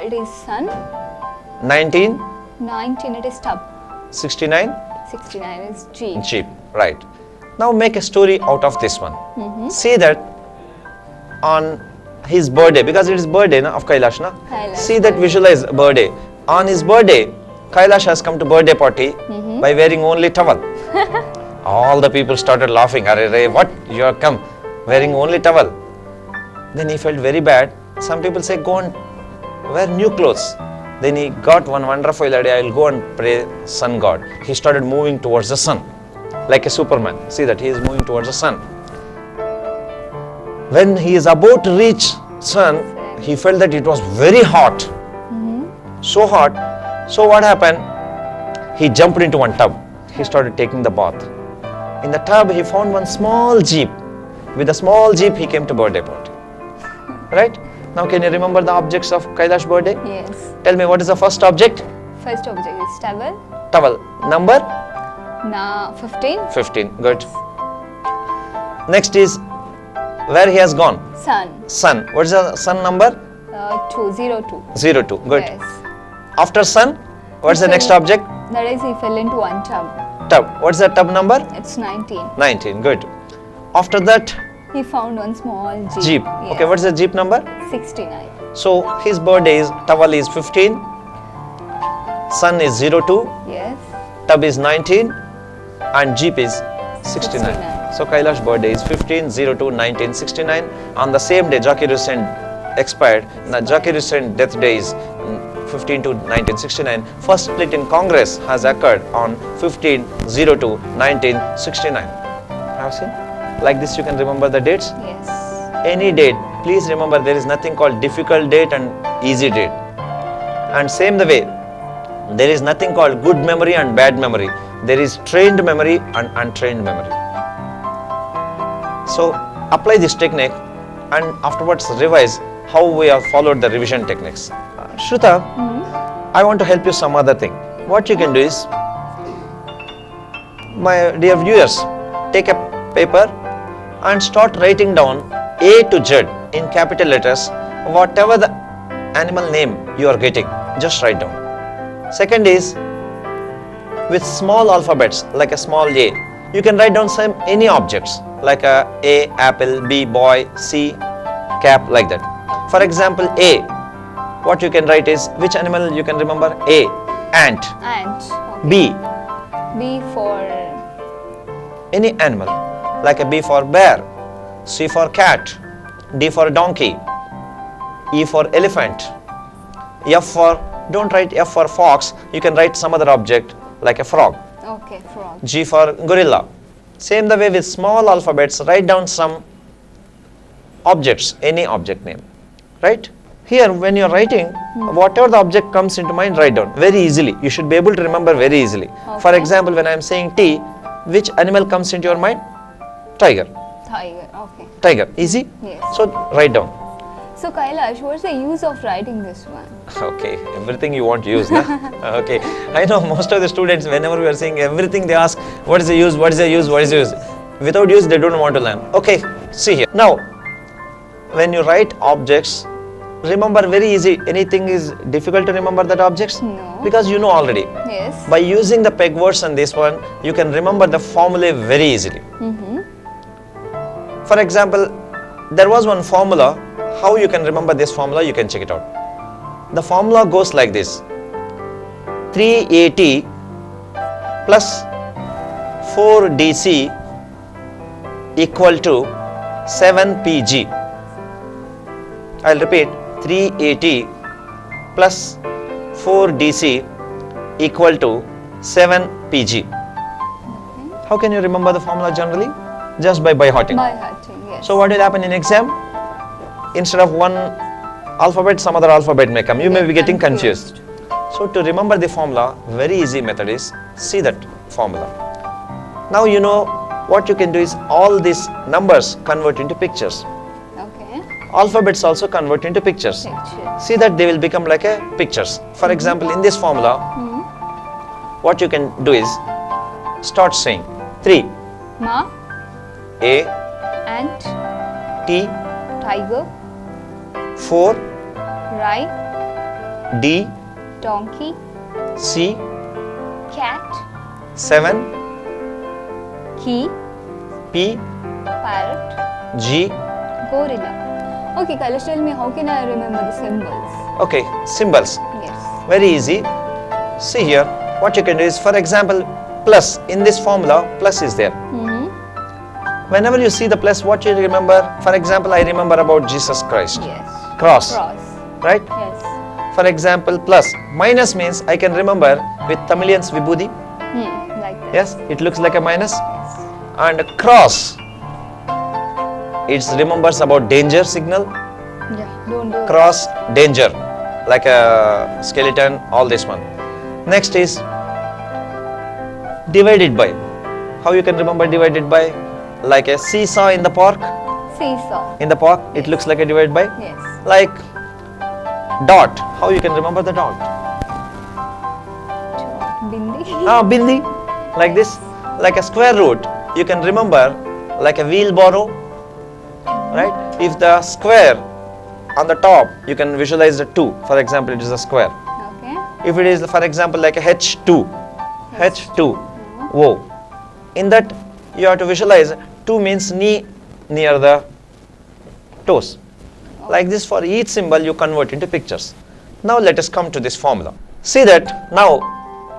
It is sun. 19. 19, it is tub. 69. 69 is jeep. Jeep. Right. Now make a story out of this one. See that on his birthday, because it is birthday of Kailash, na? Kailash See that, visualize birthday. On his birthday, Kailash has come to birthday party by wearing only towel. All the people started laughing. Arey, what? You have come wearing only towel. Then he felt very bad. Some people say, go and wear new clothes. Then he got one wonderful idea. I will go and pray sun god. He started moving towards the sun like a Superman. See that he is moving towards the sun. When he is about to reach sun, he felt that it was very hot. So hot. So what happened? He jumped into one tub. He started taking the bath. In the tub, he found one small jeep. With a small jeep, he came to birthday party. Right? Now, can you remember the objects of Kailash birthday? Yes. Tell me, what is the first object? First object is towel. Towel. Number? 15. 15. Good. Next is where he has gone. Sun. Sun. What is the sun number? 202. 02. Good. Yes. After sun, what's the next object? That is, he fell into one tub. Tub. What's the tub number? It's 19. 19. Good. After that, He found one small jeep. jeep. Yes. Okay, what's the jeep number? 69. So his birthday is, towel is 15, sun is 02, Yes. tub is 19, and jeep is 69. 69. So Kailash birthday is 15, 02, 19, 69. On the same day, Zakir Hussain expired. Now Zakir Hussain death day is 15 to 1969. First split in Congress has occurred on 15, 02, 1969. Have seen? Like this you can remember the dates. Yes. Any date, please remember there is nothing called difficult date and easy date. And same the way, there is nothing called good memory and bad memory. There is trained memory and untrained memory. So apply this technique and afterwards revise how we have followed the revision techniques. Shruta, I want to help you some other thing. What you can do is, my dear viewers, take a paper and start writing down A to Z in capital letters, whatever the animal name you are getting, just write down. Second is, with small alphabets like a small A, you can write down any objects like a apple, B boy, C cap, like that. For example, A, what you can write is, which animal you can remember? A, ant. Ant. Okay. B, B for any animal, like a B for bear, C for cat, D for donkey, E for elephant, F for, don't write F for fox, you can write some other object like a frog, okay, frog. G for gorilla. Same the way with small alphabets, write down some objects, any object name, right? Here when you are writing, whatever the object comes into mind, write down very easily. You should be able to remember very easily. For Okay. example, when I am saying T, which animal comes into your mind? Tiger. Tiger. Okay. Tiger. Easy? Yes. So write down. So Kailash, what's the use of writing this one? Okay, everything you want to use, na? Okay, I know most of the students, whenever we are saying everything, they ask, what is the use, what is the use, what is the use? Without use, they don't want to learn. Okay, see here. Now, when you write objects, remember very easy. Anything is difficult to remember that objects? No. Because you know already. Yes. By using the peg words and this one, you can remember the formula very easily. For example, there was one formula. How you can remember this formula? You can check it out. The formula goes like this: 3AT plus 4DC equal to 7PG. I'll repeat: 3AT plus 4DC equal to 7PG. How can you remember the formula generally? Just by hearting. By hearting, yes. So what will happen in exam? Instead of one alphabet, some other alphabet may come. You may be getting confused. So to remember the formula, very easy method is, see that formula. Now you know what you can do is, all these numbers convert into pictures. Okay. Alphabets also convert into pictures. Picture. See that they will become like a pictures. For example, in this formula, what you can do is, start saying 3, Ma, A, ant, T, tiger, 4, rye, D, Donkey. C, Cat. 7, Key. P, Parrot. G. Gorilla. Okay, Kailash, tell me how can I remember the symbols? Okay, symbols. Yes. Very easy. See here, what you can do is, for example, plus. In this formula, plus is there. Whenever you see the plus, what you remember? For example, I remember about Jesus Christ. Yes. Cross. Cross. Right? Yes. For example, plus. Minus means I can remember with Tamilians Vibhuti. Like that. Yes, it looks like a minus. Yes. And cross, it remembers about danger signal. Yeah, don't do Cross, danger, like a skeleton, all this one. Next is divided by. How you can remember divided by? Like a seesaw in the park. Seesaw. In the park, it looks like a divided by. Yes. Like dot. How you can remember the dot? Bindi. Bindi. Like this. Like a square root, you can remember like a wheelbarrow. Right? If the square on the top, you can visualize the 2. For example, it is a square. Okay. If it is, for example, like a H2, H2, O. In that, you have to visualize 2 means knee near the toes. Like this, for each symbol, you convert into pictures. Now, let us come to this formula. See that now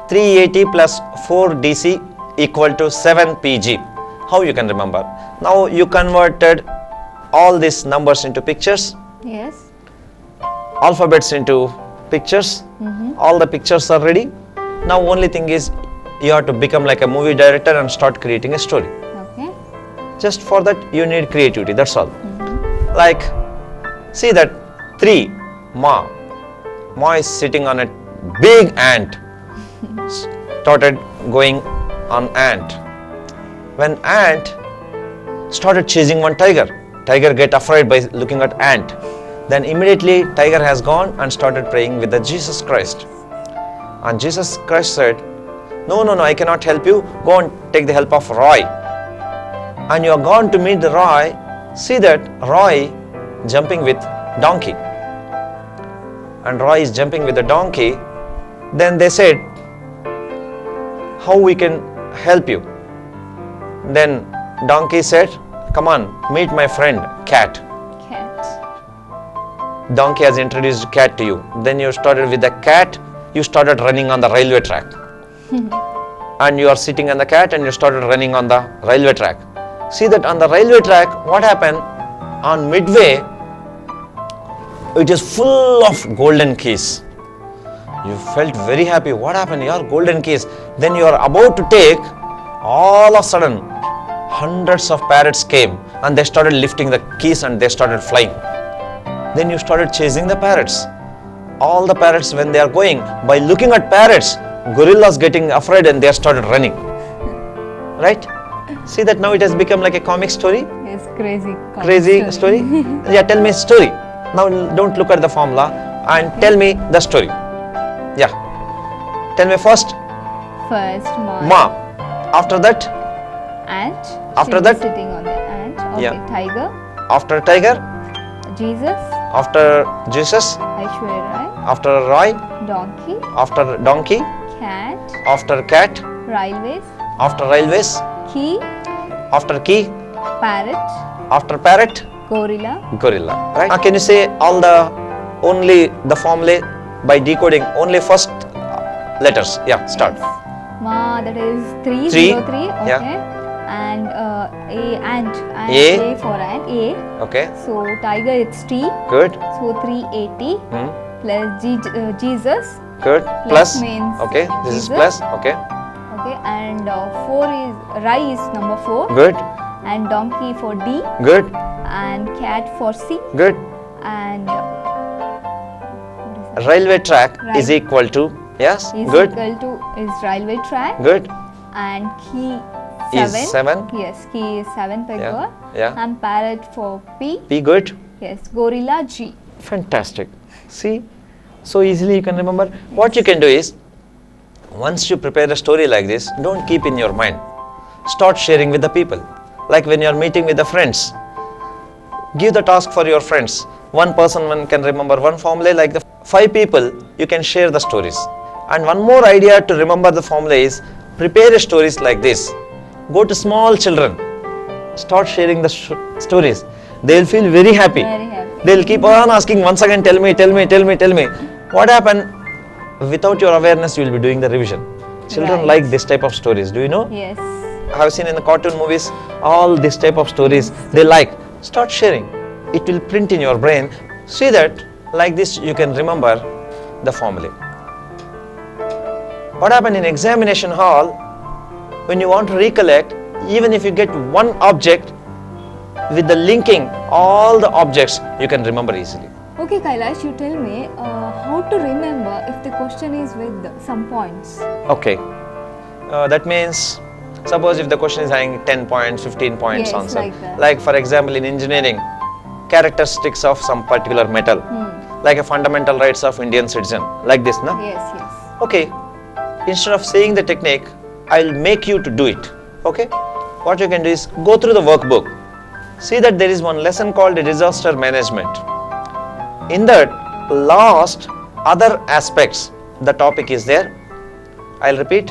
380 plus 4DC equal to 7PG. How you can remember? Now, you converted all these numbers into pictures. Yes. Alphabets into pictures. All the pictures are ready. Now only thing is you have to become like a movie director and start creating a story. Okay. Just for that you need creativity, that's all. Like, see that 3, Ma. Ma is sitting on a big ant. Started going on ant. When ant started chasing one tiger, tiger get afraid by looking at ant. Then immediately tiger has gone and started praying with the Jesus Christ. And Jesus Christ said, no, I cannot help you. Go and take the help of Roy. And you are gone to meet the Roy. See that Roy jumping with donkey. And Roy is jumping with the donkey. Then they said, how we can help you? Then donkey said, come on, meet my friend, cat. Cat. Donkey has introduced cat to you. Then you started with the cat, you started running on the railway track. And you are sitting on the cat and you started running on the railway track. See that on the railway track, what happened? On midway, it is full of golden keys. You felt very happy. What happened? Your golden keys. Then you are about to take, all of a sudden, hundreds of parrots came and they started lifting the keys and they started flying. Then you started chasing the parrots. All the parrots, when they are going, by looking at parrots, gorillas getting afraid and they started running. Right? See that now it has become like a comic story? Yes, crazy. Crazy story? Yeah, tell me a story. Now don't look at the formula and tell me the story. Yeah. Tell me first. First, Ma. After that? Ant. After She'll be that? sitting on the ant. Okay. Yeah. Tiger. After tiger? Jesus. After Jesus? Aishwarya Rai. After Roy? Donkey. After donkey? Cat. After cat? Railways. After railways? Key. After key? Parrot. After parrot? Gorilla. Gorilla. Right? Now can you say all only the formulae by decoding only first letters? Yeah, start. Yes. Ma, that is 303. Three. Okay. Yeah. And A, ant. A. A for ant. A. Okay. So tiger, it's T. Good. So 380 Hmm. plus Jesus. Good. Plus. means Okay. This is Jesus. plus. Okay. Okay. And 4 is Rai is number 4. Good. And donkey for D. Good. And cat for C. Good. And what is it? Railway track is Right. equal to. Yes. Is Good. equal to is railway track. Good. And key Is 7. 7. Yes, key is 7 per Yeah. girl. Yeah. And parrot for P. P. Good. Yes, gorilla G. Fantastic. See, so easily you can remember. What you can do is, once you prepare a story like this, don't keep in your mind. Start sharing with the people. Like when you are meeting with the friends, give the task for your friends. One person can remember one formula like the 5 people, you can share the stories. And one more idea to remember the formula is prepare stories like this. Go to small children, start sharing the stories. They will feel very happy. Very happy. They will keep on asking once again, tell me. What happened? Without your awareness, you will be doing the revision. Children Right. like this type of stories. Do you know? Yes. I have seen in the cartoon movies all this type of stories they like. Start sharing. It will print in your brain. See that like this you can remember the formula. What happened in examination hall, when you want to recollect, even if you get one object, with the linking all the objects, you can remember easily. Okay, Kailash, you tell me how to remember if the question is with some points. Okay. That means, suppose if the question is having 10 points, 15 points Yes, answer. like that. Like for example in engineering, characteristics of some particular metal. Like a fundamental rights of Indian citizen. Like this, na? Yes, yes. Okay. Instead of saying the technique, I'll make you to do it. Okay. What you can do is go through the workbook. See that there is one lesson called disaster management. In that last other aspects, the topic is there. I'll repeat.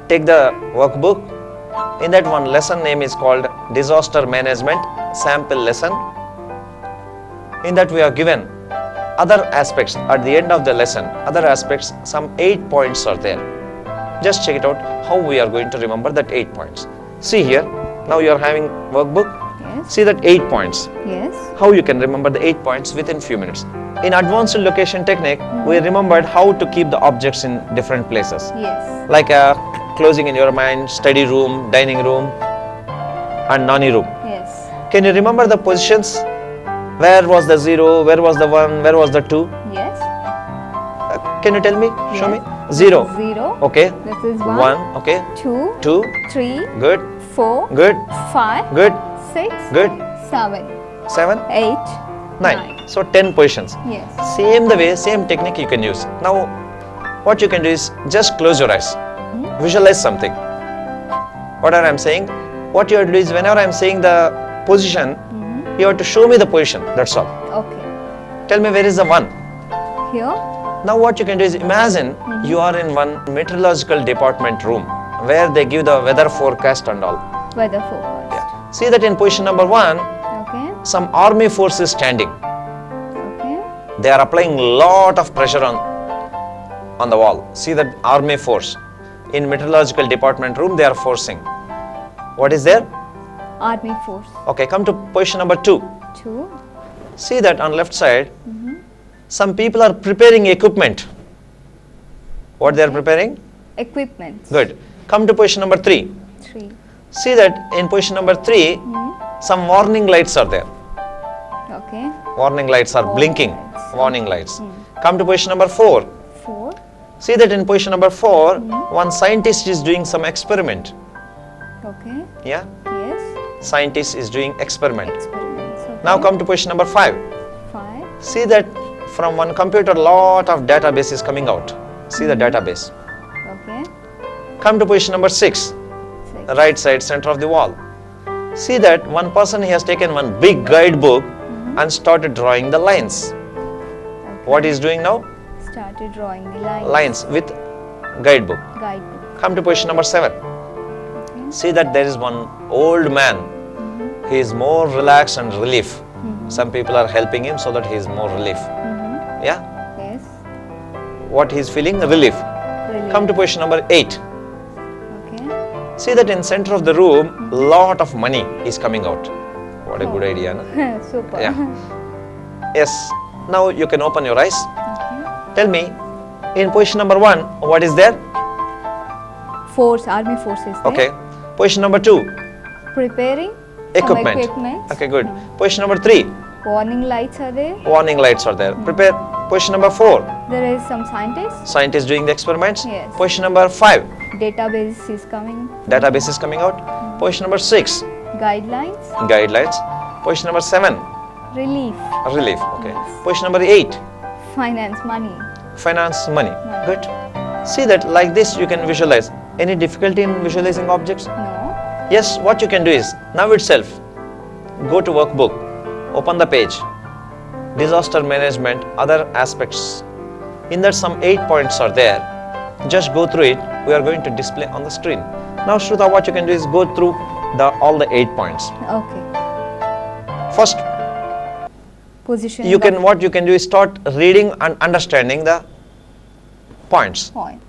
Take the workbook. In that one lesson name is called disaster management sample lesson. In that we are given other aspects at the end of the lesson. Other aspects, some 8 points are there. Just check it out how we are going to remember that 8 points. See here. Now you are having workbook. Yes. See that 8 points. Yes. How you can remember the 8 points within few minutes. In advanced location technique, we remembered how to keep the objects in different places. Yes. Like closing in your mind, study room, dining room and nani room. Yes. Can you remember the positions? Where was the 0, where was the 1, where was the 2? Yes. Can you tell me? Show me. Yes. 0. 0. Okay. This is 1. 1. Okay. 2. 2. 3. Good. 4. Good. 5. Good. 6. Good. 7. 7. 8. 9. So 10 positions. Yes. Same the way, same technique you can use. Now, what you can do is just close your eyes. Visualize something. Whatever I am saying, what you have to do is whenever I am saying the position, you have to show me the position. That's all. Okay. Tell me where is the 1. Here. Now what you can do is imagine you are in one meteorological department room where they give the weather forecast and all. Weather forecast. See that in position number 1, Okay. some army force is standing. Okay. They are applying lot of pressure on the wall. See that army force. In meteorological department room, they are forcing. What is there? Army force. Okay, come to position number 2. 2. See that on left side, some people are preparing equipment. What they are preparing? Equipment. Good. Come to position number 3. 3. See that in position number 3, some warning lights are there. Okay. Warning lights are Warning blinking. lights. Warning lights. Come to position number 4. 4. See that in position number 4, one scientist is doing some experiment. Okay. Yeah? Yes. Scientist is doing experiment. Experiments. Okay. Now come to position number 5. 5. See that from one computer, lot of database is coming out. See the database. Okay. Come to position number 6. 6. Right side, center of the wall. See that one person, he has taken one big guidebook and started drawing the lines. Okay. What he is doing now? Started drawing the lines. Lines with guidebook. Guidebook. Come to position number 7. Okay. See that there is one old man. He is more relaxed and relief. Some people are helping him so that he is more relief. Yeah? Yes. What he is feeling? Relief. Really. Come to position number 8. Okay. See that in center of the room, lot of money is coming out. What a good idea, no? Super. Yeah. Yes. Now you can open your eyes. Tell me, in position number 1, what is there? Force. Army forces. Okay. Position number 2, Preparing. equipment. Some equipment. Okay, good. Position number 3, Warning lights are there. warning lights are there. Prepare. Position number 4, There is some scientist. scientists doing the experiments. Yes. Position number 5, Database is coming. database is coming out. Position number 6, Guidelines. guidelines. Position number 7, Relief. relief. Okay. Position number 8, Finance. Money. finance, money. Good. See that like this you can visualize. Any difficulty in visualizing objects? No. Yes, what you can do is, now itself, go to workbook, open the page, disaster management, other aspects. In that some 8 points are there. Just go through it. We are going to display on the screen. Now Shruta, what you can do is go through all the 8 points. Okay. First, Positioning what you can do is start reading and understanding the points. point.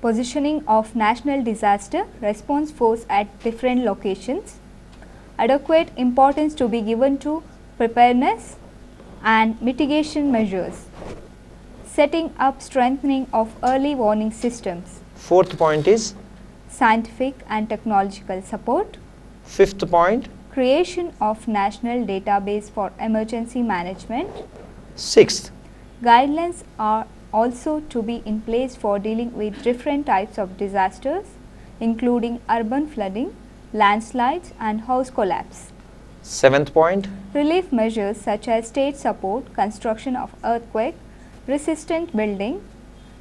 Positioning of national disaster response force at different locations. Adequate importance to be given to preparedness and mitigation measures. Setting up strengthening of early warning systems. Fourth point is, Scientific and technological support. fifth point, Creation of national database for emergency management. sixth, Guidelines are also to be in place for dealing with different types of disasters, including urban flooding, landslides and house collapse. seventh point, Relief measures such as state support, construction of earthquake resistant building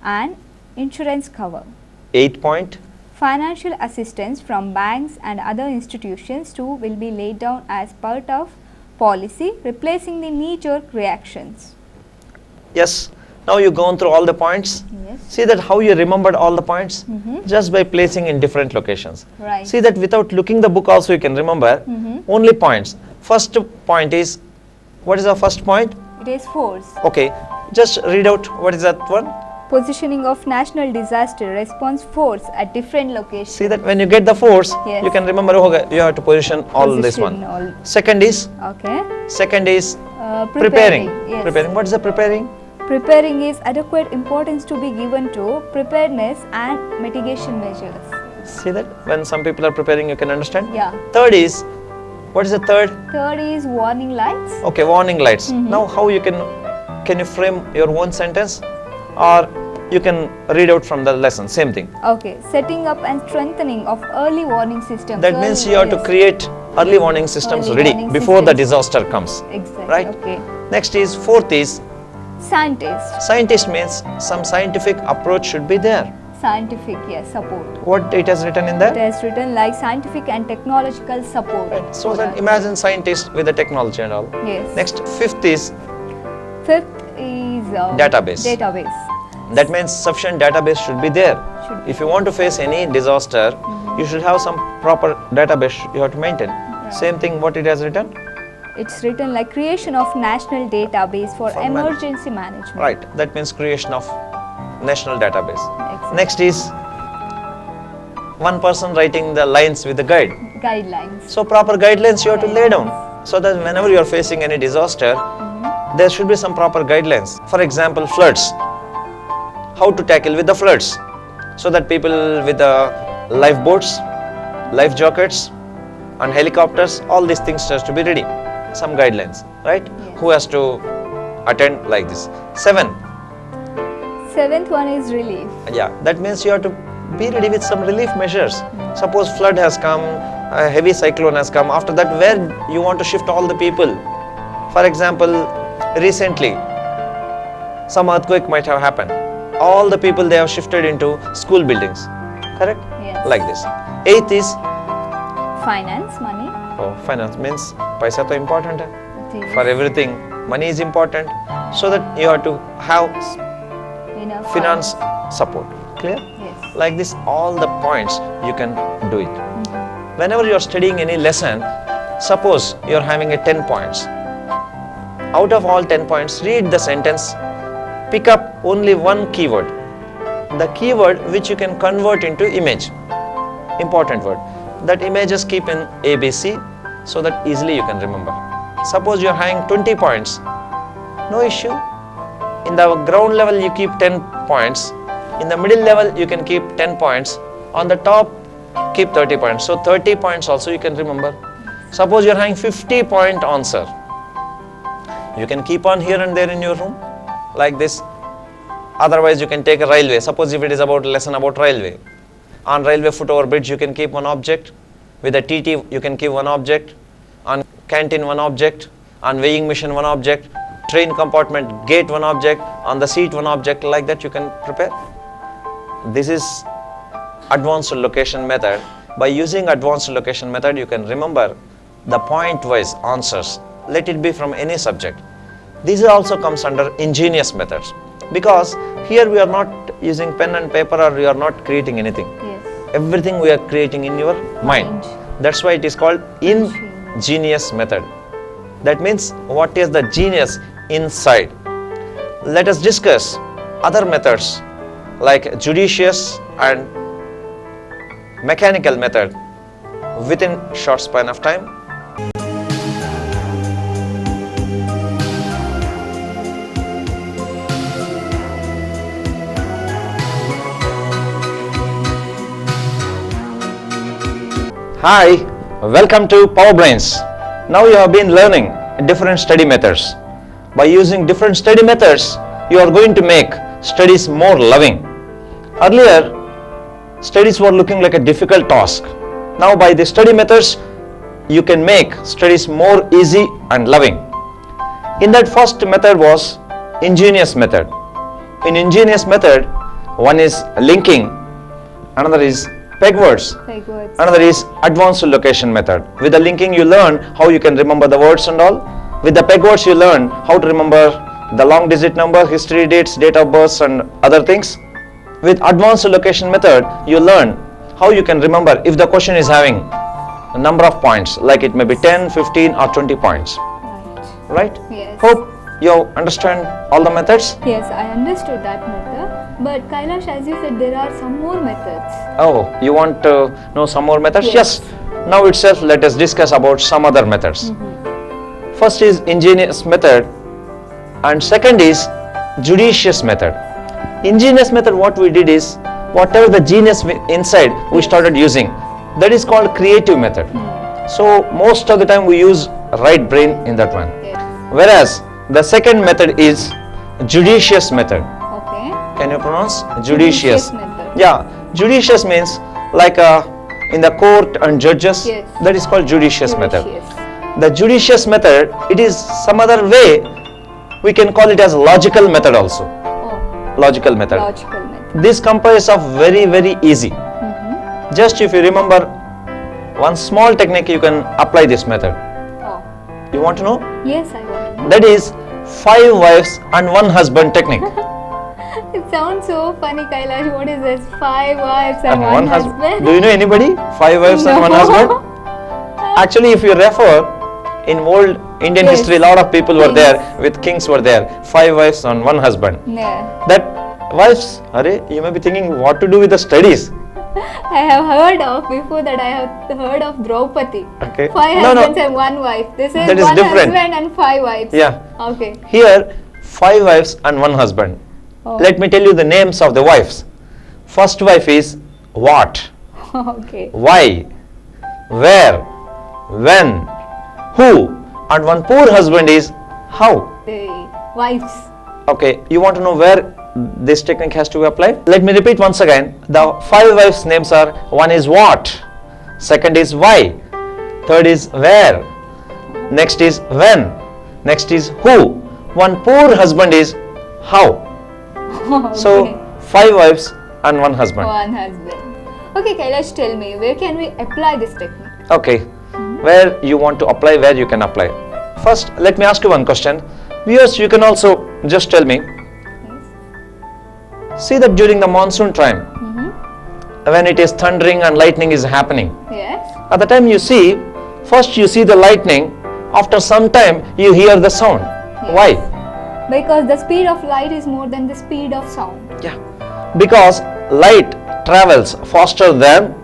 and insurance cover. eighth point, Financial assistance from banks and other institutions too will be laid down as part of policy, replacing the knee-jerk reactions. yes. Now you've gone through all the points. Yes. See that how you remembered all the points? Mhm. Just by placing in different locations. Right. See that without looking the book also you can remember only points. First point is, what is the first point? It is force. Okay, just read out what is that one. Positioning of national disaster response force at different locations. See that when you get the force, Yes. you can remember, okay, you have to position all this one. Position all. Second is, Okay. preparing. Yes. Preparing. What is the preparing? Preparing is adequate importance to be given to preparedness and mitigation measures. See that when some people are preparing, you can understand. Yeah. Third is, what is the third? Third is warning lights. Okay, warning lights. Now how you can you frame your own sentence, or you can read out from the lesson, same thing. Okay. Setting up and strengthening of early warning systems. That means you have to create early warning systems Early ready warning before the systems. disaster comes. Exactly. Right? Okay. Next is, fourth is, Scientist. scientist means some scientific approach should be there. Scientific, yes, support. What it has written in It there? has written like scientific and technological support. Right. So for then that. imagine scientists with the technology and all. Yes. Next, fifth is, Fifth is Database. Database. that means sufficient database should be there. Should be. If you want to face any disaster, you should have some proper database you have to maintain. Same thing what it has written. It's written like creation of national database for For emergency management. Right. That means creation of national database. Exactly. Next is one person writing the lines with the guide. Guidelines. So proper guidelines you have to lay down, so that whenever you are facing any disaster, there should be some proper guidelines. For example, floods. How to tackle with the floods, so that people with the lifeboats, life jackets and helicopters, all these things has to be ready. Some guidelines, right? Yes. Who has to attend like this. Seventh one is relief. Yeah, that means you have to be ready with some relief measures. Suppose flood has come, a heavy cyclone has come. After that, where you want to shift all the people? For example, recently, some earthquake might have happened. All the people they have shifted into school buildings. Correct? Yes. Like this. Eighth is, Finance, money. finance means paisa to important hai. It is For everything, money is important. So that you have to have enough finance support. Clear? Yes. Like this, all the points you can do it. Whenever you are studying any lesson, suppose you are having a 10 points. Out of all 10 points, read the sentence, pick up only one keyword. The keyword which you can convert into image. Important word. That images keep in ABC, so that easily you can remember. Suppose you are having 20 points, no issue. In the ground level you keep 10 points. In the middle level you can keep 10 points. On the top keep 30 points. So 30 points also you can remember. Suppose you are having 50-point answer. You can keep on here and there in your room like this. Otherwise you can take a railway. Suppose if it is about lesson about railway. On railway foot over bridge you can keep one object. With a TT you can keep one object. On canteen one object. On weighing machine one object. Train compartment gate one object. On the seat one object. Like that you can prepare. This is advanced location method. By using advanced location method you can remember the point wise answers. Let it be from any subject. These also comes under ingenious methods, because here we are not using pen and paper, or we are not creating anything. Yes. Everything we are creating in your mind. That's why it is called ingenious method. That means what is the genius inside. Let us discuss other methods like judicious and mechanical method within short span of time. Hi, welcome to Power Brains. Now you have been learning different study methods. By using different study methods, you are going to make studies more loving. Earlier, studies were looking like a difficult task. Now by the study methods, you can make studies more easy and loving. In that first method was ingenious method. In ingenious method, one is linking, another is peg words, another is advanced location method. With the linking you learn how you can remember the words and all. With the peg words you learn how to remember the long digit number, history, dates, date of birth and other things. With advanced location method you learn how you can remember if the question is having a number of points, like it may be 10, 15 or 20 points. Right? Yes. Hope you understand all the methods? Yes, I understood that method. But Kailash, as you said, there are some more methods. Oh, you want to know some more methods? Yes. Now itself let us discuss about some other methods. First is ingenious method and second is judicious method. Ingenious method, what we did is whatever the genius inside we started using. That is called creative method. So most of the time we use right brain in that one. Whereas the second method is judicious method. Can you pronounce? Judicious. Yeah, judicious means like in the court and judges. Yes. That is called judicious method. The judicious method, it is some other way, we can call it as logical method also. Logical method. This comprises of very easy. Just if you remember one small technique, you can apply this method. You want to know? Yes, I want to know. That is 5 wives and 1 husband technique. It sounds so funny, Kailash. What is this? 5 wives and 1 husband? Do you know anybody? 5 wives and 1 husband? Actually, if you refer in old Indian history, a lot of people were there with kings were there. 5 wives and 1 husband. That wives, you may be thinking what to do with the studies. I have heard of, before that I have heard of Draupadi. Okay. 5 husbands and 1 wife. This is that 1 different. husband and 5 wives. Yeah. Okay. Here 5 wives and 1 husband. Let me tell you the names of the wives. First wife is what? Okay. Why? Where? When? Who? And one poor husband is how? The wives. Okay, you want to know where this technique has to be applied? Let me repeat once again. The 5 wives names are, one is what, second is why, third is where, next is when, next is who, one poor husband is how. So 5 wives and 1 husband. 1 husband. Okay, Kailash, tell me, where can we apply this technique? Okay, where you want to apply, where you can apply. First, let me ask you one question. Viewers, you can also just tell me. See that during the monsoon time, when it is thundering and lightning is happening. Yes. At the time you see, first you see the lightning, after some time you hear the sound. Yes. Why? Because the speed of light is more than the speed of sound. Yeah. Because light travels faster than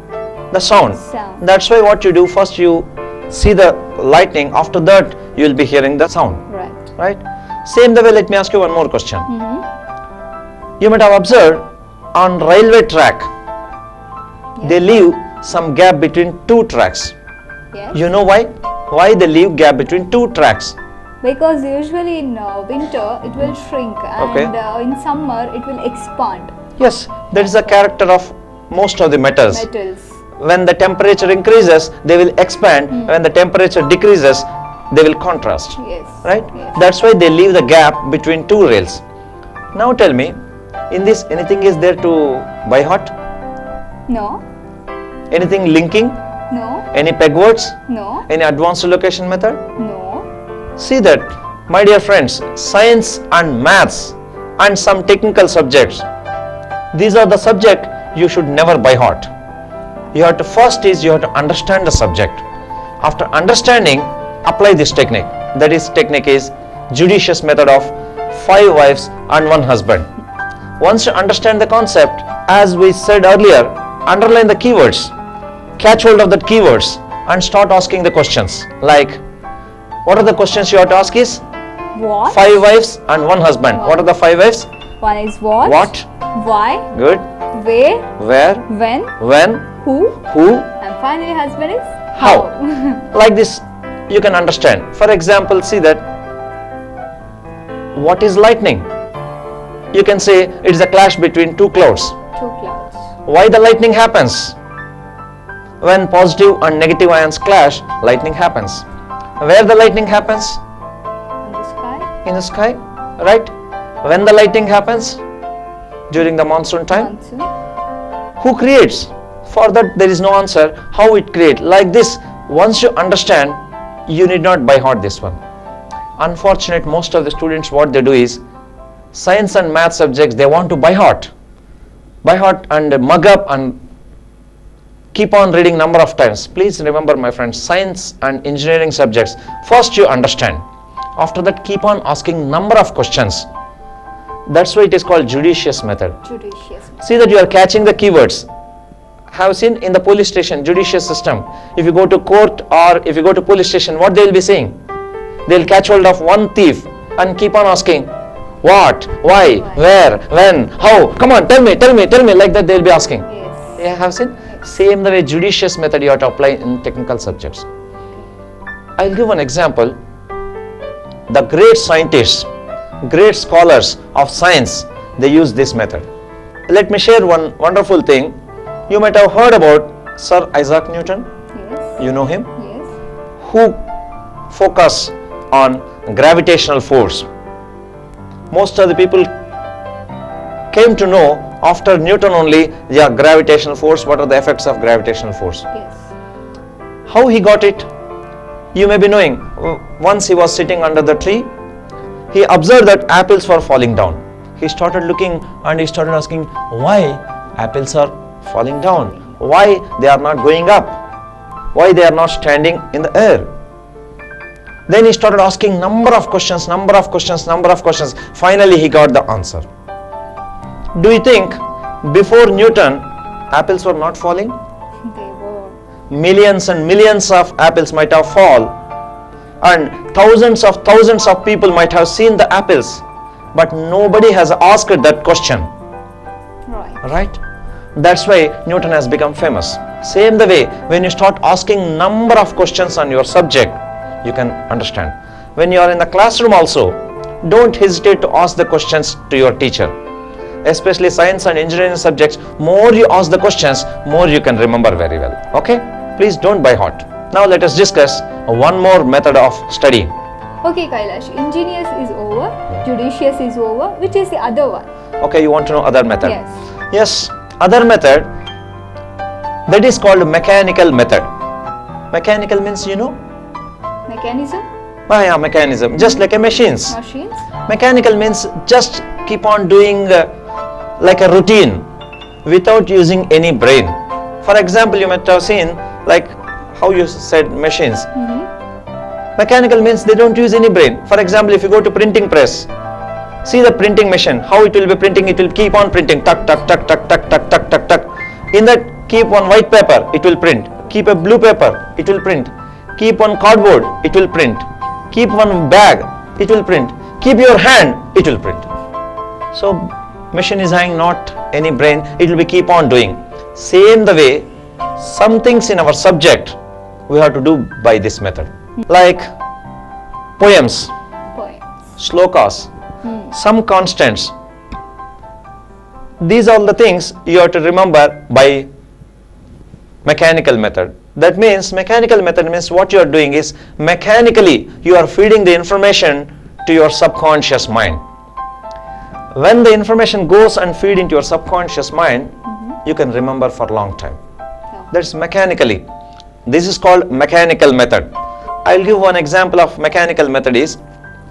the sound. That's why what you do, first you see the lightning, after that you will be hearing the sound. Right? Same the way, let me ask you one more question. You might have observed on railway track, they leave some gap between 2 tracks. Yes. You know why? Why they leave gap between 2 tracks? Because usually in winter it will shrink and in summer it will expand. Yes, that is the character of most of the metals. When the temperature increases, they will expand. When the temperature decreases, they will contrast. Yes. Right? Yes. That's why they leave the gap between 2 rails. Now tell me, in this anything is there to by heart? No. Anything linking? No. Any peg words? No. Any advanced location method? No. See that My dear friends, science and maths and some technical subjects, these are the subject you should never by heart. You have to understand the subject. After understanding, apply this technique. That is, technique is judicious method of 5 wives and 1 husband. Once you understand the concept, as we said earlier, underline the keywords, catch hold of the keywords and start asking the questions. Like, what are the questions you have to ask is? What? 5 wives and 1 husband. What are the 5 wives? One is what? What? Why? Good. Where? Where? When? Who? Who? And finally husband is How? Like this you can understand. For example, see that what is lightning? You can say it is a clash between 2 clouds. 2 clouds. Why the lightning happens? When positive and negative ions clash, lightning happens. Where the lightning happens? In the sky. In the sky, right? When the lightning happens? During the monsoon time. Monsoon. Who creates? For that there is no answer. How it create? Like this, once you understand, you need not by heart this one. Unfortunate, most of the students, what they do is, science and math subjects, they want to by heart and mug up and keep on reading number of times. Please remember, my friends, science and engineering subjects, first you understand. After that, keep on asking number of questions. That's why it is called judicious method. Judicious. See that you are catching the keywords. Have seen in the police station, judicious system. If you go to court or if you go to police station, what they will be saying? They will catch hold of one thief and keep on asking, what, why, where, when, how? Come on, tell me, like that they will be asking. Yes. Yeah, have seen? Same the way judicious method you have to apply in technical subjects. I'll give one example. The great scientists, great scholars of science, they use this method. Let me share one wonderful thing. You might have heard about Sir Isaac Newton. Yes. You know him? Yes. Who focus on gravitational force. Most of the people came to know after Newton only, yeah, gravitational force, what are the effects of gravitational force. Yes. How he got it? You may be knowing, once he was sitting under the tree, he observed that apples were falling down. He started looking and he started asking, why apples are falling down? Why they are not going up? Why they are not standing in the air? Then he started asking number of questions. Finally he got the answer. Do you think before Newton apples were not falling? They were. Millions and millions of apples might have fallen, and thousands of people might have seen the apples, but nobody has asked that question. Right? That's why Newton has become famous. Same the way, when you start asking number of questions on your subject, you can understand. When you are in the classroom also, don't hesitate to ask the questions to your teacher. Especially science and engineering subjects, more you ask the questions, more you can remember very well. Okay? Please don't by heart. Now let us discuss one more method of studying. Okay, Kailash, ingenious is over, judicious is over. Which is the other one? Okay, you want to know other method? Yes. Yes, other method, that is called mechanical method. Mechanical means, you know? Mechanism? Ah, yeah, mechanism, just like a machines. Machines? Mechanical means just keep on doing like a routine without using any brain. For example, you might have seen like how you said machines. Mechanical means they don't use any brain. For example, if you go to printing press, see the printing machine, how it will be printing, it will keep on printing, tuck, tuck, tuck, tuck, tuck, tuck, tuck, tuck, tuck. In that, keep one white paper, it will print. Keep a blue paper, it will print. Keep one cardboard, it will print. Keep one bag, it will print. Keep your hand, it will print. So, machine is having not any brain, it will be keep on doing. Same the way, some things in our subject, we have to do by this method. Like poems, slokas, some constants. These are the things you have to remember by mechanical method. That means mechanical method means what you are doing is mechanically you are feeding the information to your subconscious mind. When the information goes and feed into your subconscious mind, you can remember for a long time. That's mechanically. This is called mechanical method. I'll give one example of mechanical method is,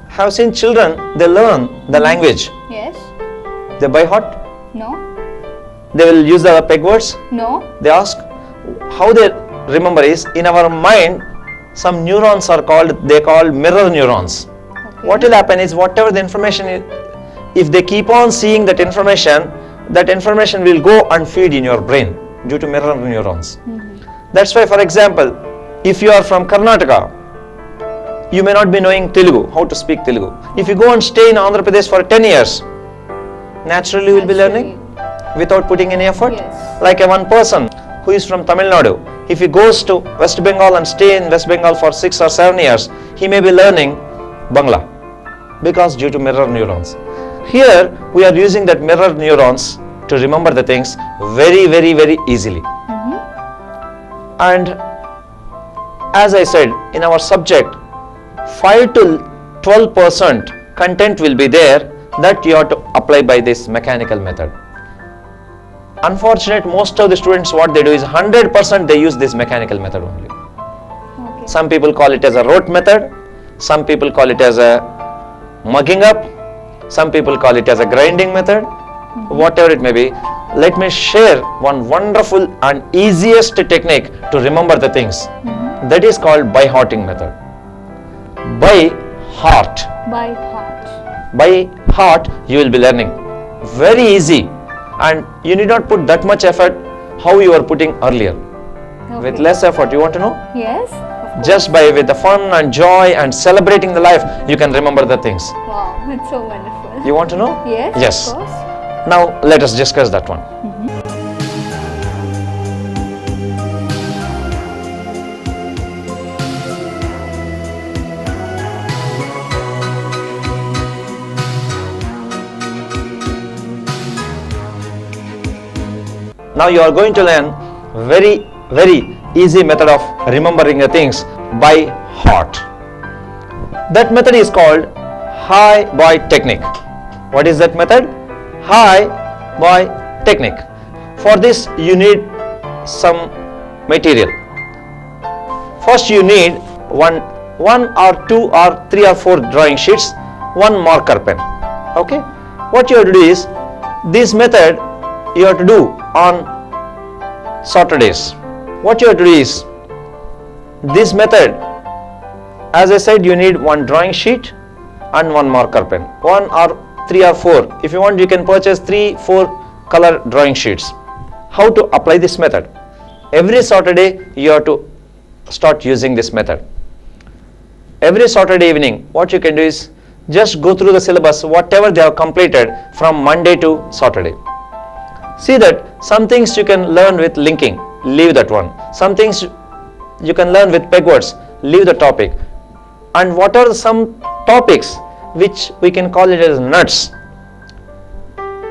have seen children, they learn the language. Yes. They by heart. No. They will use the peg words. No. They ask how they remember is in our mind some neurons are called mirror neurons. Okay. What will happen is whatever the information is, if they keep on seeing that information will go and feed in your brain due to mirror neurons. That's why, for example, if you are from Karnataka, you may not be knowing Telugu, how to speak Telugu. If you go and stay in Andhra Pradesh for 10 years, naturally you will be learning without putting any effort. Yes. Like one person who is from Tamil Nadu, if he goes to West Bengal and stay in West Bengal for 6 or 7 years, he may be learning Bangla because due to mirror neurons. Here we are using that mirror neurons to remember the things very easily. And as I said, in our subject, 5 to 12% content will be there that you have to apply by this mechanical method. Unfortunate, most of the students, what they do is 100% they use this mechanical method only. Okay. Some people call it as a rote method, some people call it as a mugging up, some people call it as a grinding method, whatever it may be. Let me share one wonderful and easiest technique to remember the things. That is called by hearting method. By heart. By heart. By heart you will be learning. Very easy, and you need not put that much effort how you were putting earlier. Okay. With less effort, you want to know? Yes. Just by with the fun and joy and celebrating the life, you can remember the things. Wow, that's so wonderful. You want to know? Yes. Yes. Of course. Now let us discuss that one. Now you are going to learn very easy method of remembering the things by heart. That method is called Hiboy Technique. What is that method? Hiboy Technique. For this you need some material. First you need one or two or three or four drawing sheets, one marker pen. Okay. What you have to do is, this method you have to do on Saturdays. What you have to do is, this method, as I said, you need one drawing sheet and one marker pen, one or three or four. If you want, you can purchase 3-4 color drawing sheets. How to apply this method? Every Saturday you have to start using this method. Every Saturday evening, what you can do is just go through the syllabus, whatever they have completed from Monday to Saturday. See that some things you can learn with linking, leave that one. Some things you can learn with peg words, leave the topic. And what are some topics which we can call it as nuts?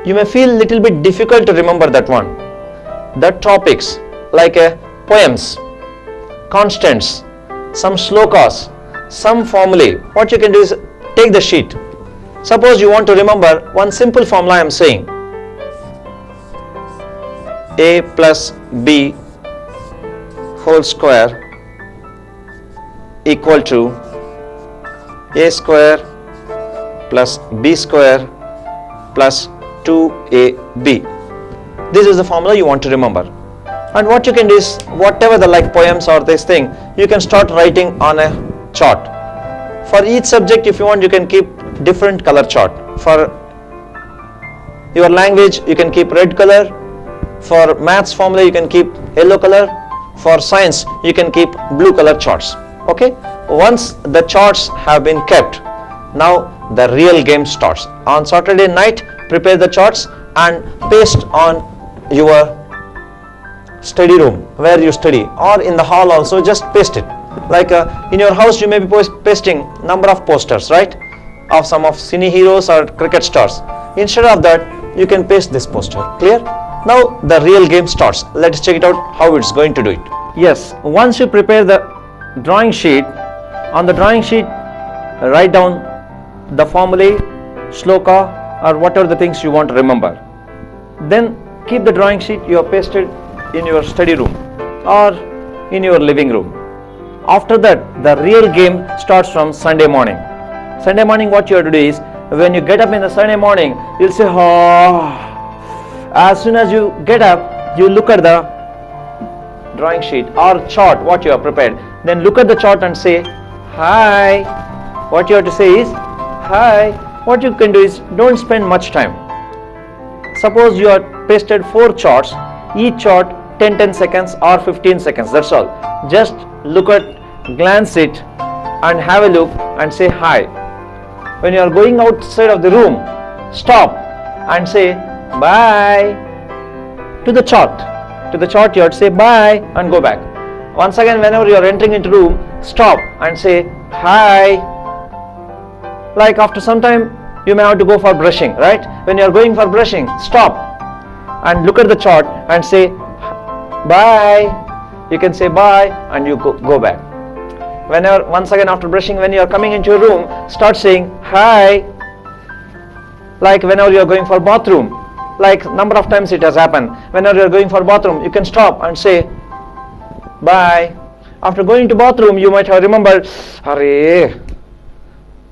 You may feel little bit difficult to remember that one. That topics like poems, constants, some slokas, some formulae. What you can do is take the sheet. Suppose you want to remember one simple formula I am saying. A plus B whole square equal to A square plus B square plus 2AB. This is the formula you want to remember. And what you can do is, whatever the like poems or this thing, you can start writing on a chart. For each subject, if you want, you can keep different color chart. For your language, you can keep red color. For maths formula, you can keep yellow color. For science, you can keep blue color charts. Okay. Once the charts have been kept, now the real game starts. On Saturday night, prepare the charts and paste on your study room where you study, or in the hall also, just paste it. Like in your house, you may be pasting number of posters, right, of some of cine heroes or cricket stars. Instead of that, you can paste this poster. Clear? Now the real game starts. Let's check it out how it's going to do it. Yes, once you prepare the drawing sheet, on the drawing sheet write down the formulae, shloka, or whatever the things you want to remember. Then keep the drawing sheet you have pasted in your study room or in your living room. After that, the real game starts from Sunday morning. Sunday morning what you have to do is, when you get up in the Sunday morning, you'll say, oh. As soon as you get up, you look at the drawing sheet or chart, what you have prepared. Then look at the chart and say, hi. What you have to say is, hi. What you can do is, don't spend much time. Suppose you have pasted 4 charts, each chart 10 seconds or 15 seconds, that's all. Just look at, glance it and have a look and say hi. When you are going outside of the room, stop and say bye to the chart. To the chart you have to say bye and go back. Once again, whenever you are entering into room, stop and say hi. Like after some time you may have to go for brushing, right? When you are going for brushing, stop and look at the chart and say bye. You can say bye and you go back. Whenever, once again after brushing, when you are coming into your room, start saying hi. Like whenever you are going for bathroom, like number of times it has happened. Whenever you are going for bathroom, you can stop and say bye. After going to bathroom, you might have remembered, hurry,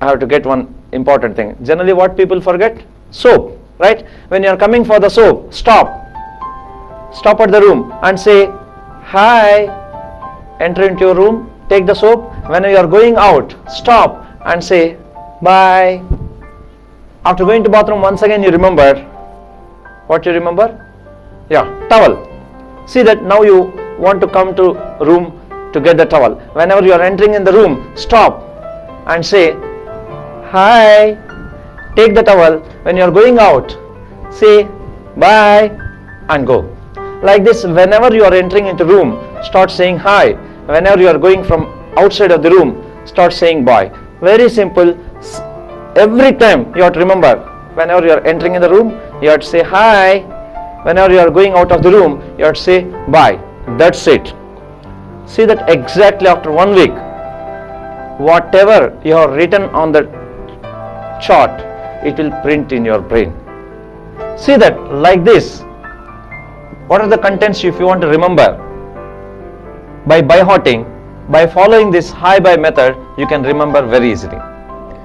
I have to get one important thing. Generally what people forget? Soap, right? When you are coming for the soap, stop at the room and say hi. Enter into your room, take the soap. When you are going out, stop and say bye. After going to bathroom, once again you remember. What you remember? Yeah, towel. See that now you want to come to room to get the towel. Whenever you are entering in the room, stop and say hi. Take the towel. When you are going out, say bye and go. Like this, whenever you are entering into room, start saying hi. Whenever you are going from outside of the room, start saying bye. Very simple. Every time you have to remember, whenever you are entering in the room, you have to say hi. Whenever you are going out of the room, you have to say bye. That's it. See that exactly after 1 week, whatever you have written on the chart, it will print in your brain. See that like this. What are the contents if you want to remember? By hearting, by following this hi-bye method, you can remember very easily.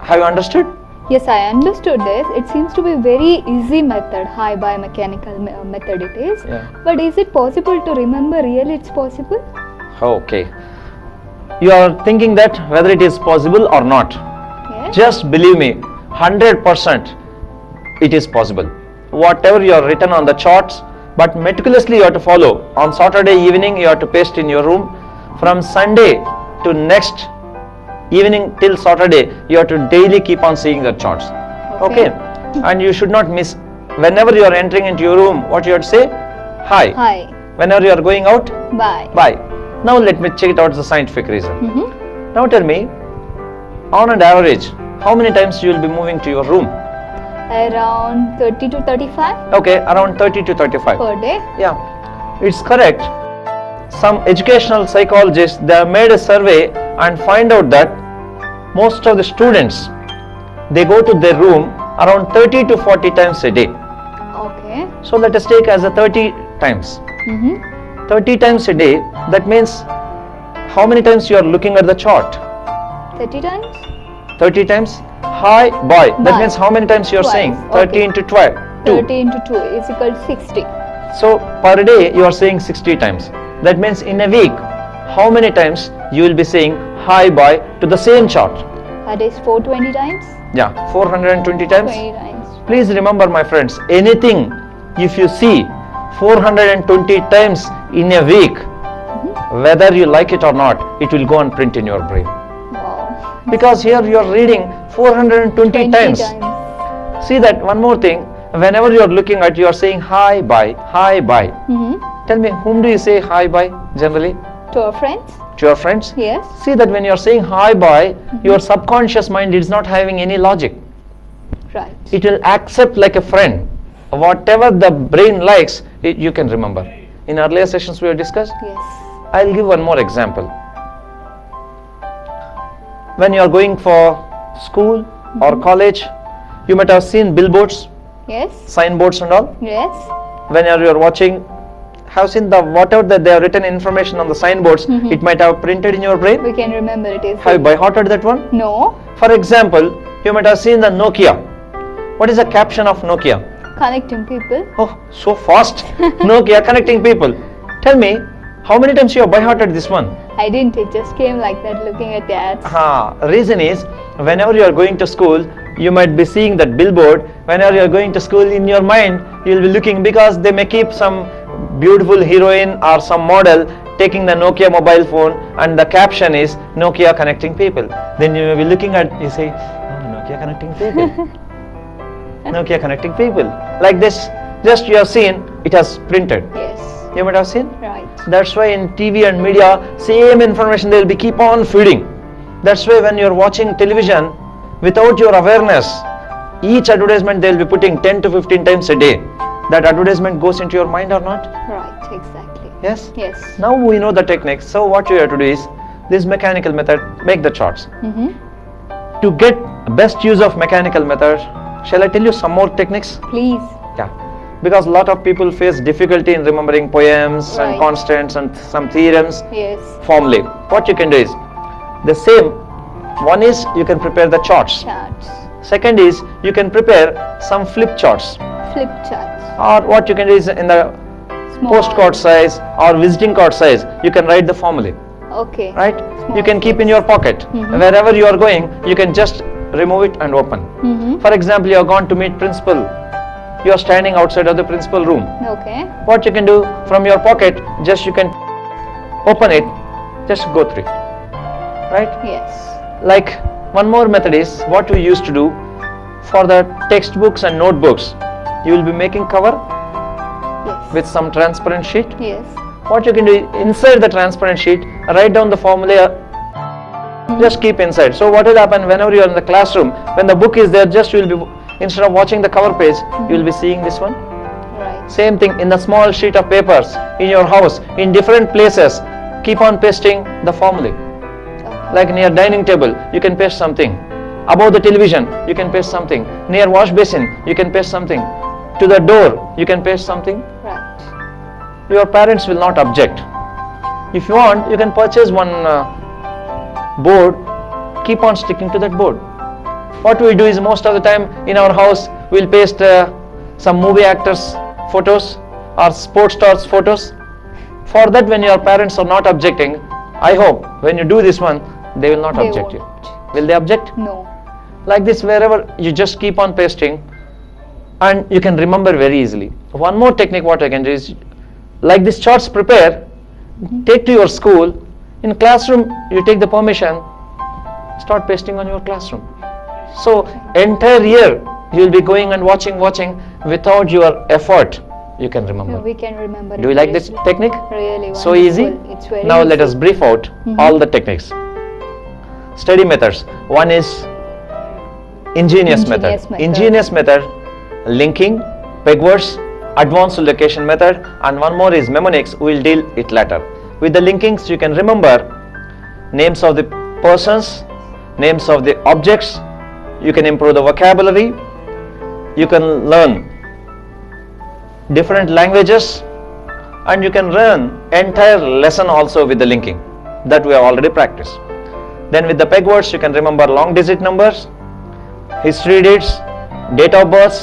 Have you understood? Yes, I understood this. It seems to be very easy method, hi-bye mechanical method it is. Yeah. But is it possible to remember? Really it's possible? Okay. You are thinking that whether it is possible or not. Yes. Just believe me, 100% it is possible. Whatever you have written on the charts, but meticulously you have to follow. On Saturday evening you have to paste in your room. From Sunday to next evening till Saturday, you have to daily keep on seeing the charts. Okay. And you should not miss. Whenever you are entering into your room, what you have to say? Hi. Hi. Whenever you are going out? Bye. Bye. Now let me check it out the scientific reason. Now tell me, on an average, how many times you will be moving to your room? Around 30 to 35 Okay, around 30 to 35. per day. Yeah, it's correct. Some educational psychologists, they have made a survey and find out that most of the students, they go to their room around 30 to 40 times a day. Okay. So let us take as a 30 times. 30 times a day, that means how many times you are looking at the chart? 30 times? 30 times? Hi, bye. That Bye. means how many times you are Twice. saying? 30 Okay. into 12. 30 into 2 is equal to 60. So per day you are saying 60 times. That means in a week, how many times you will be saying hi, bye to the same chart? That is 420 times? Yeah, 420 times. 20 times. Please remember my friends, anything if you see 420 times in a week, whether you like it or not, it will go and print in your brain. Wow. Because here you are reading 420 20 times. times. See that one more thing, whenever you are looking at, you are saying hi, bye, hi, bye. Tell me, whom do you say hi, bye generally? To our friends? To your friends? Yes. See that when you are saying hi, bye, your subconscious mind is not having any logic. Right. It will accept like a friend. Whatever the brain likes, you can remember. In earlier sessions we have discussed. Yes. I'll give one more example. When you are going for school or college, you might have seen billboards, Yes. signboards and all. Yes. Whenever you are watching, have seen the whatever that they have written information on the signboards, it might have printed in your brain. We can remember it is. Have you by hearted that one? No. For example, You might have seen the Nokia. What is the caption of Nokia? Connecting people. Oh, so fast. Nokia connecting people. Tell me, how many times you have by-hearted this one? I didn't, it just came like that looking at the ads. Reason is, whenever you are going to school, you might be seeing that billboard. Whenever you are going to school, in your mind, you will be looking, because they may keep some beautiful heroine or some model taking the Nokia mobile phone, and the caption is Nokia connecting people. Then you will be looking at, you say, oh, Nokia connecting people. Nokia connecting people. Like this, just you have seen, it has printed. Yes. You might have seen. Right. That's why in TV and media, same information they will be keep on feeding. That's why when you are watching television, without your awareness, each advertisement they will be putting 10 to 15 times a day. That advertisement goes into your mind or not? Right, exactly. Yes? Yes. Now we know the techniques. So what you have to do is, this mechanical method, make the charts. To get best use of mechanical method, shall I tell you some more techniques? Please. Yeah. Because a lot of people face difficulty in remembering poems and Right. constants and some theorems, Yes. formulae. What you can do is, the same. One is you can prepare the charts. Charts. Second is you can prepare some flip charts. Flip charts. Or what you can do is, in the Small. postcard size or visiting card size, you can write the formulae. Okay. Right? Small You can keep in your pocket. Mhm. Wherever you are going, you can just remove it and open. For example, you are going to meet principal. You are standing outside of the principal room. Okay. What you can do, from your pocket, just you can open it, just go through it. Right? Yes. Like one more method is what we used to do for the textbooks and notebooks. You will be making cover Yes. with some transparent sheet. Yes. What you can do, inside the transparent sheet, write down the formula, just keep inside. So what will happen whenever you are in the classroom, when the book is there, just you will be, instead of watching the cover page, you will be seeing this one. Right. Same thing in the small sheet of papers, in your house, in different places, keep on pasting the formula. Like near dining table, you can paste something. Above the television, you can paste something. Near wash basin, you can paste something. To the door, you can paste something. Right. Your parents will not object. If you want, you can purchase one board, keep on sticking to that board. What we do is, most of the time in our house, we'll paste some movie actors photos or sports stars photos. For that, when your parents are not objecting, I hope when you do this one, they will not They object you. won't. Will they object? No. Like this, wherever you just keep on pasting, and you can remember very easily. One more technique what I can do is, like this charts prepare, take to your school. In classroom, you take the permission, start pasting on your classroom. So entire year you will be going and watching without your effort. You can remember. We can remember. Do you it like this easily. technique? Really So wonderful. easy. It's very Now let easy. us brief out all the techniques. Study methods. One is ingenious method. Ingenious method, linking, peg words, advanced location method, and one more is mnemonics. We will deal it later. With the linkings, you can remember names of the persons, names of the objects. You can improve the vocabulary. You can learn different languages, and you can learn entire lesson also with the linking that we have already practiced. Then with the peg words, you can remember long digit numbers, history dates, date of birth,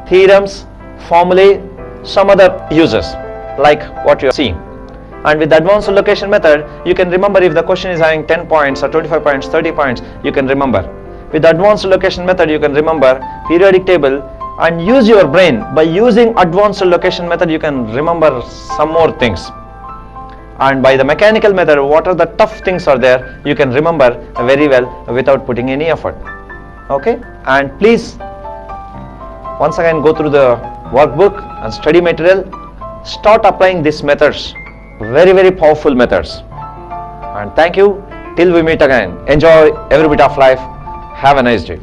theorems, formulae, some other uses like what you are seeing. And with the advanced location method, you can remember if the question is having 10 points or 25 points, 30 points, you can remember. With the advanced location method, you can remember periodic table and use your brain. By using advanced location method, you can remember some more things. And by the mechanical method, what are the tough things are there, you can remember very well without putting any effort. Okay? And please, once again, go through the workbook and study material. Start applying these methods. Very, very powerful methods. And thank you. Till we meet again. Enjoy every bit of life. Have a nice day.